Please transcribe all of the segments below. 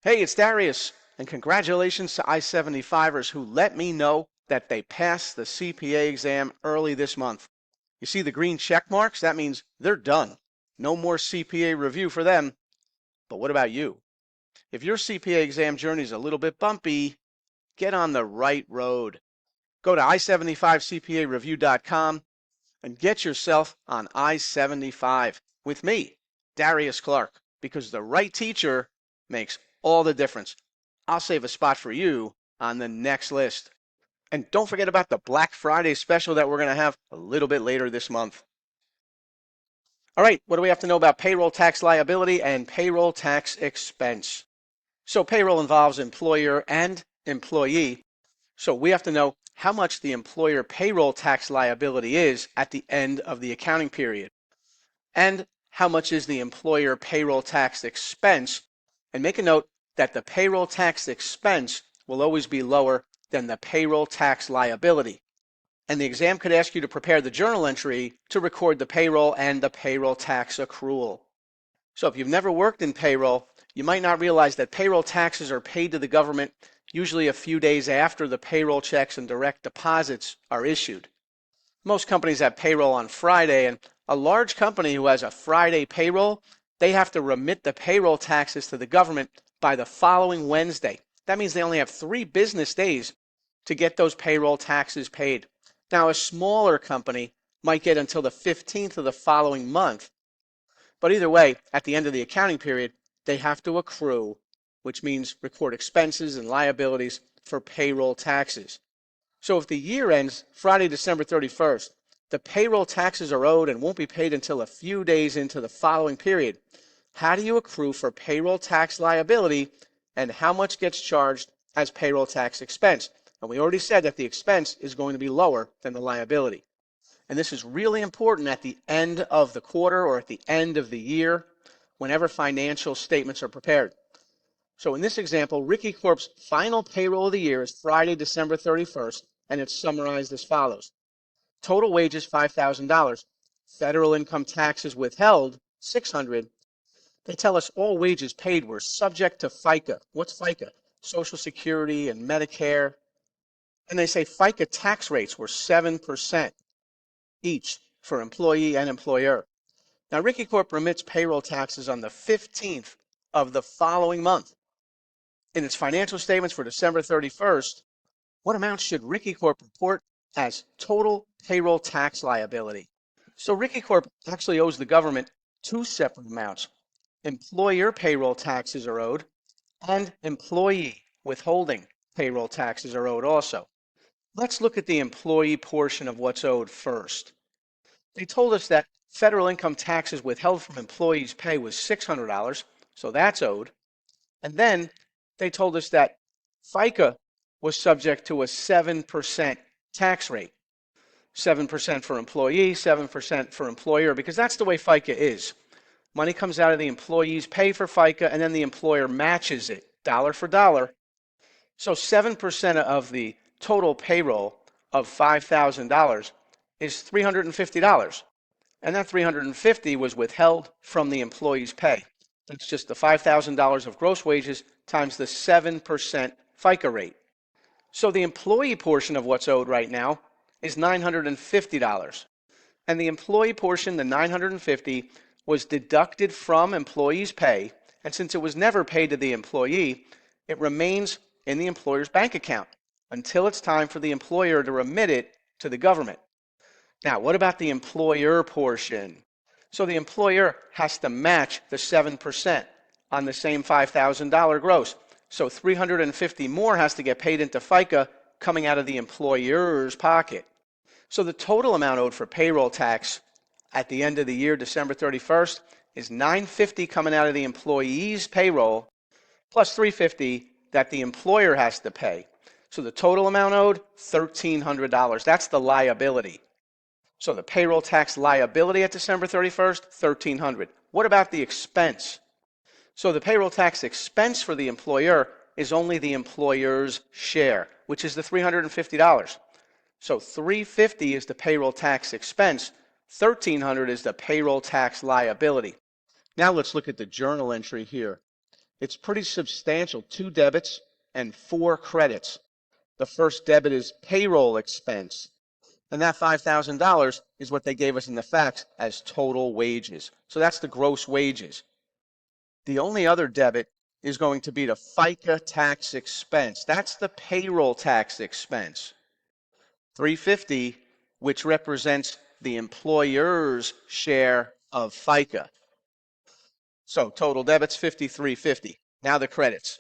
Hey, it's Darius, and congratulations to I-75ers who let me know that they passed the CPA exam early this month. You see the green check marks? That means they're done. No more CPA review for them. But what about you? If your CPA exam journey is a little bit bumpy, get on the right road. Go to i75cpareview.com and get yourself on I-75 with me, Darius Clark, because the right teacher makes all the difference. I'll save a spot for you on the next list. And don't forget about the Black Friday special that we're going to have a little bit later this month. All right, what do we have to know about payroll tax liability and payroll tax expense? So payroll involves employer and employee. So we have to know how much the employer payroll tax liability is at the end of the accounting period, and how much is the employer payroll tax expense. And make a note that the payroll tax expense will always be lower than the payroll tax liability. And the exam could ask you to prepare the journal entry to record the payroll and the payroll tax accrual. So if you've never worked in payroll, you might not realize that payroll taxes are paid to the government usually a few days after the payroll checks and direct deposits are issued. Most companies have payroll on Friday, and a large company who has a Friday payroll, they have to remit the payroll taxes to the government by the following Wednesday. That means they only have 3 business days to get those payroll taxes paid. Now, a smaller company might get until the 15th of the following month. But either way, at the end of the accounting period, they have to accrue, which means record expenses and liabilities for payroll taxes. So if the year ends Friday, December 31st, the payroll taxes are owed and won't be paid until a few days into the following period. How do you accrue for payroll tax liability, and how much gets charged as payroll tax expense? And we already said that the expense is going to be lower than the liability. And this is really important at the end of the quarter or at the end of the year, whenever financial statements are prepared. So in this example, Ricci Corp's final payroll of the year is Friday, December 31st, and it's summarized as follows. Total wages, $5,000. Federal income taxes withheld, $600. They tell us all wages paid were subject to FICA. What's FICA? Social Security and Medicare. And they say FICA tax rates were 7% each for employee and employer. Now, Ricci Corp remits payroll taxes on the 15th of the following month. In its financial statements for December 31st, what amount should Ricci Corp report as total payroll tax liability? So Ricci Corp actually owes the government 2 separate amounts. Employer payroll taxes are owed, and employee withholding payroll taxes are owed also. Let's look at the employee portion of what's owed first. They told us that federal income taxes withheld from employees' pay was $600, so that's owed. And then they told us that FICA was subject to a 7% tax rate. 7% for employee, 7% for employer, because that's the way FICA is. Money comes out of the employee's pay for FICA, and then the employer matches it, dollar for dollar. So 7% of the total payroll of $5,000 is $350. And that $350 was withheld from the employee's pay. That's just the $5,000 of gross wages times the 7% FICA rate. So the employee portion of what's owed right now is $950. And the employee portion, the $950, was deducted from employee's pay. And since it was never paid to the employee, it remains in the employer's bank account until it's time for the employer to remit it to the government. Now, what about the employer portion? So the employer has to match the 7% on the same $5,000 gross. So $350 more has to get paid into FICA coming out of the employer's pocket. So the total amount owed for payroll tax at the end of the year, December 31st, is $950 coming out of the employee's payroll plus $350 that the employer has to pay. So the total amount owed, $1,300. That's the liability. So the payroll tax liability at December 31st, $1,300. What about the expense? So the payroll tax expense for the employer is only the employer's share, which is the $350. So $350 is the payroll tax expense, $1,300 is the payroll tax liability. Now let's look at the journal entry here. It's pretty substantial, 2 debits and 4 credits. The first debit is payroll expense, and that $5,000 is what they gave us in the facts as total wages. So that's the gross wages. The only other debit is going to be the FICA tax expense. That's the payroll tax expense. $350, which represents the employer's share of FICA. So total debits $53.50. Now the credits.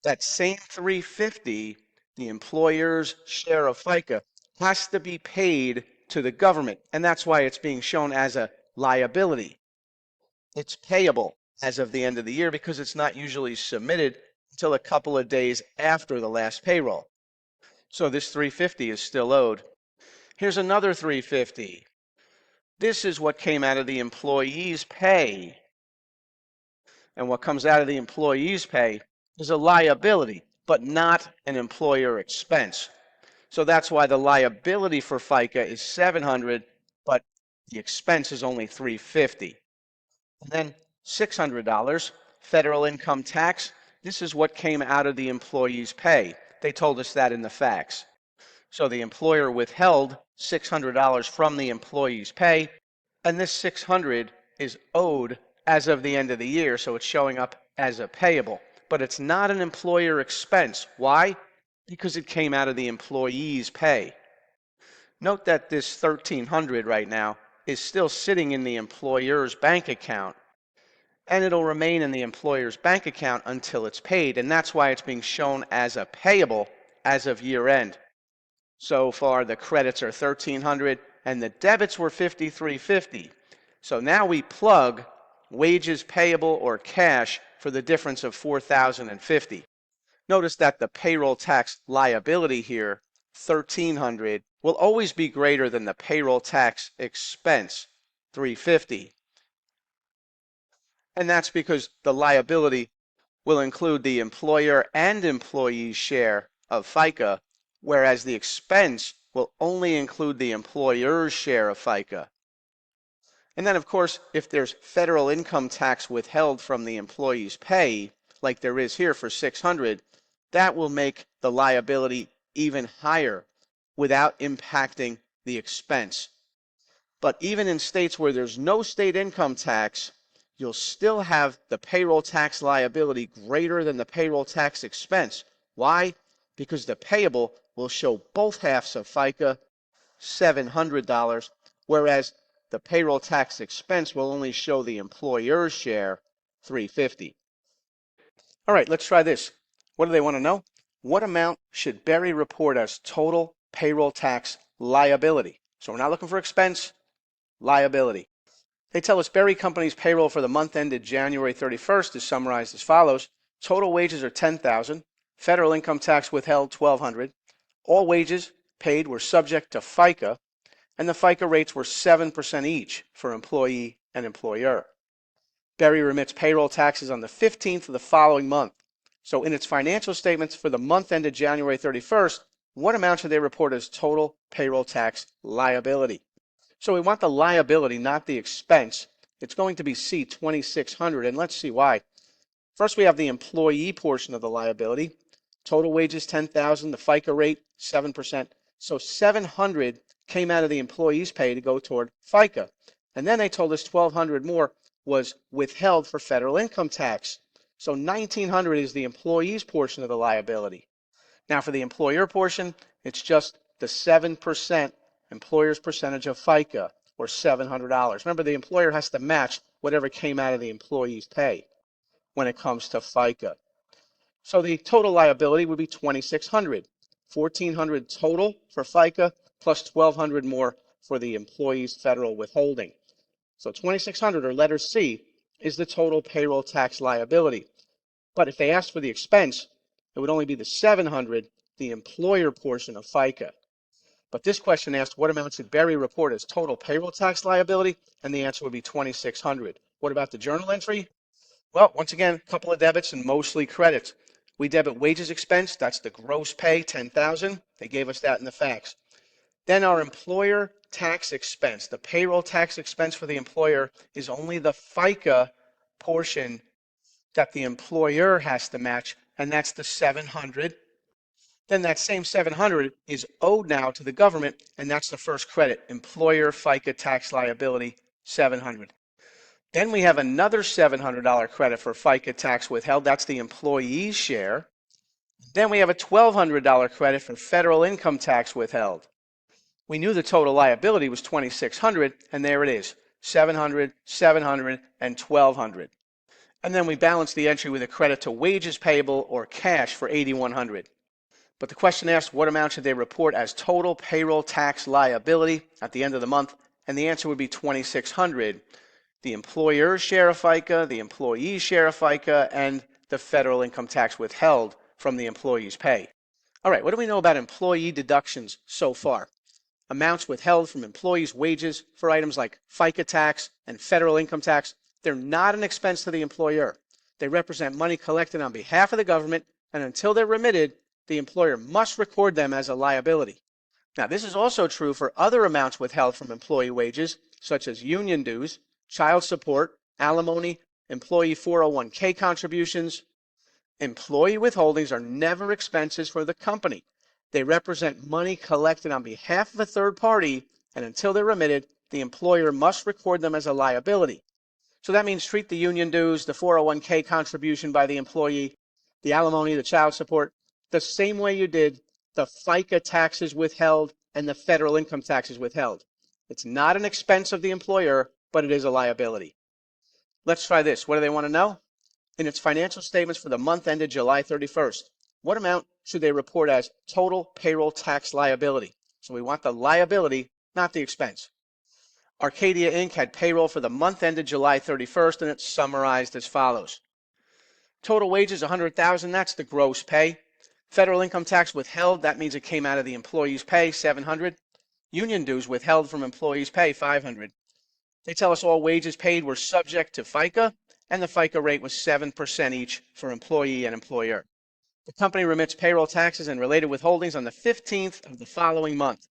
That same $350, the employer's share of FICA, has to be paid to the government, and that's why it's being shown as a liability. It's payable as of the end of the year because it's not usually submitted until a couple of days after the last payroll. So this $350 is still owed. Here's another $350. This is what came out of the employee's pay. And what comes out of the employee's pay is a liability, but not an employer expense. So that's why the liability for FICA is $700, but the expense is only $350. And then $600, federal income tax. This is what came out of the employee's pay. They told us that in the facts. So the employer withheld $600 from the employee's pay, and this $600 is owed as of the end of the year, so it's showing up as a payable. But it's not an employer expense. Why? Because it came out of the employee's pay. Note that this $1,300 right now is still sitting in the employer's bank account, and it'll remain in the employer's bank account until it's paid, and that's why it's being shown as a payable as of year end. So far, the credits are $1,300 and the debits were $53.50. So now we plug wages payable or cash for the difference of $4,050. Notice that the payroll tax liability here, $1,300, will always be greater than the payroll tax expense, $350. And that's because the liability will include the employer and employee's share of FICA, whereas the expense will only include the employer's share of FICA. And then, of course, if there's federal income tax withheld from the employee's pay, like there is here for $600, that will make the liability even higher without impacting the expense. But even in states where there's no state income tax, you'll still have the payroll tax liability greater than the payroll tax expense. Why? Because the payable will show both halves of FICA, $700, whereas the payroll tax expense will only show the employer's share, $350. All right, let's try this. What do they want to know? What amount should Berry report as total payroll tax liability? So we're not looking for expense, liability. They tell us Berry Company's payroll for the month ended January 31st is summarized as follows. Total wages are $10,000. Federal income tax withheld $1,200. All wages paid were subject to FICA, and the FICA rates were 7% each for employee and employer. Berry remits payroll taxes on the 15th of the following month. So in its financial statements for the month ended January 31st, what amount should they report as total payroll tax liability? So we want the liability, not the expense. It's going to be C2600, and let's see why. First, we have the employee portion of the liability. Total wages $10,000, the FICA rate 7%. So $700 came out of the employee's pay to go toward FICA. And then they told us $1,200 more was withheld for federal income tax. So $1,900 is the employee's portion of the liability. Now for the employer portion, it's just the 7% employer's percentage of FICA, or $700. Remember, the employer has to match whatever came out of the employee's pay when it comes to FICA. So the total liability would be $2,600. $1,400 total for FICA plus $1,200 more for the employee's federal withholding. So $2,600, or letter C, is the total payroll tax liability. But if they asked for the expense, it would only be the $700, the employer portion of FICA. But this question asked what amount should Berry report as total payroll tax liability, and the answer would be $2,600. What about the journal entry? Well, once again, a couple of debits and mostly credits. We debit wages expense, that's the gross pay, $10,000. They gave us that in the facts. Then our employer tax expense, the payroll tax expense for the employer, is only the FICA portion that the employer has to match, and that's the 700. Then that same 700 is owed now to the government, and that's the first credit, employer FICA tax liability, 700. Then we have another $700 credit for FICA tax withheld. That's the employee's share. Then we have a $1,200 credit for federal income tax withheld. We knew the total liability was $2,600, and there it is, $700, $700, and $1,200. And then we balance the entry with a credit to wages payable or cash for $8,100. But the question asks, what amount should they report as total payroll tax liability at the end of the month? And the answer would be $2,600. The employer's share of FICA, the employee's share of FICA, and the federal income tax withheld from the employee's pay. All right, what do we know about employee deductions so far? Amounts withheld from employees' wages for items like FICA tax and federal income tax, they're not an expense to the employer. They represent money collected on behalf of the government, and until they're remitted, the employer must record them as a liability. Now, this is also true for other amounts withheld from employee wages, such as union dues, child support, alimony, employee 401k contributions. Employee withholdings are never expenses for the company. They represent money collected on behalf of a third party, and until they're remitted, the employer must record them as a liability. So that means treat the union dues, the 401k contribution by the employee, the alimony, the child support, the same way you did the FICA taxes withheld and the federal income taxes withheld. It's not an expense of the employer, but it is a liability. Let's try this. What do they want to know? In its financial statements for the month ended July 31st, what amount should they report as total payroll tax liability? So we want the liability, not the expense. Arcadia Inc. had payroll for the month ended July 31st, and it's summarized as follows. Total wages, $100,000, that's the gross pay. Federal income tax withheld, that means it came out of the employee's pay, $700. Union dues withheld from employee's pay, $500. They tell us all wages paid were subject to FICA, and the FICA rate was 7% each for employee and employer. The company remits payroll taxes and related withholdings on the 15th of the following month.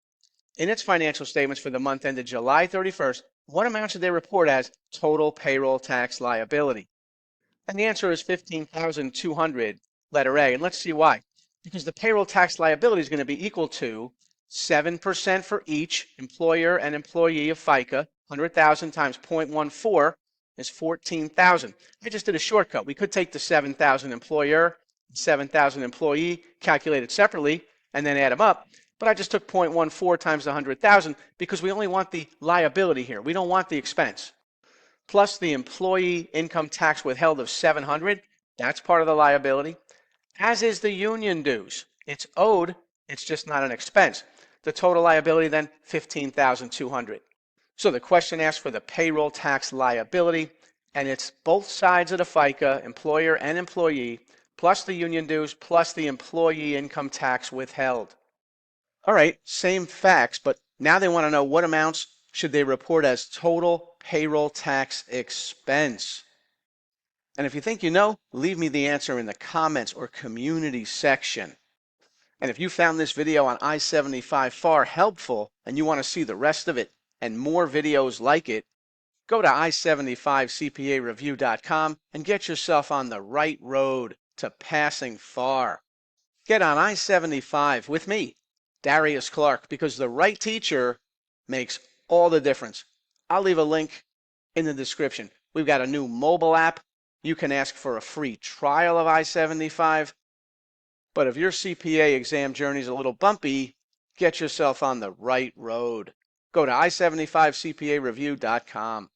In its financial statements for the month ended July 31st, what amount should they report as total payroll tax liability? And the answer is $15,200, letter A. And let's see why. Because the payroll tax liability is going to be equal to 7% for each employer and employee of FICA. 100,000 times 0.14 is 14,000. I just did a shortcut. We could take the 7,000 employer, 7,000 employee, calculate it separately, and then add them up. But I just took 0.14 times the 100,000 because we only want the liability here. We don't want the expense. Plus the employee income tax withheld of 700, that's part of the liability. As is the union dues. It's owed, it's just not an expense. The total liability then, 15,200. So the question asks for the payroll tax liability, and it's both sides of the FICA, employer and employee, plus the union dues, plus the employee income tax withheld. All right, same facts, but now they want to know what amounts should they report as total payroll tax expense. And if you think you know, leave me the answer in the comments or community section. And if you found this video on I-75 FAR helpful and you want to see the rest of it and more videos like it, go to I-75CPAReview.com and get yourself on the right road to passing FAR. Get on I-75 with me, Darius Clark, because the right teacher makes all the difference. I'll leave a link in the description. We've got a new mobile app. You can ask for a free trial of I-75. But if your CPA exam journey is a little bumpy, get yourself on the right road. Go to I-75CPAReview.com.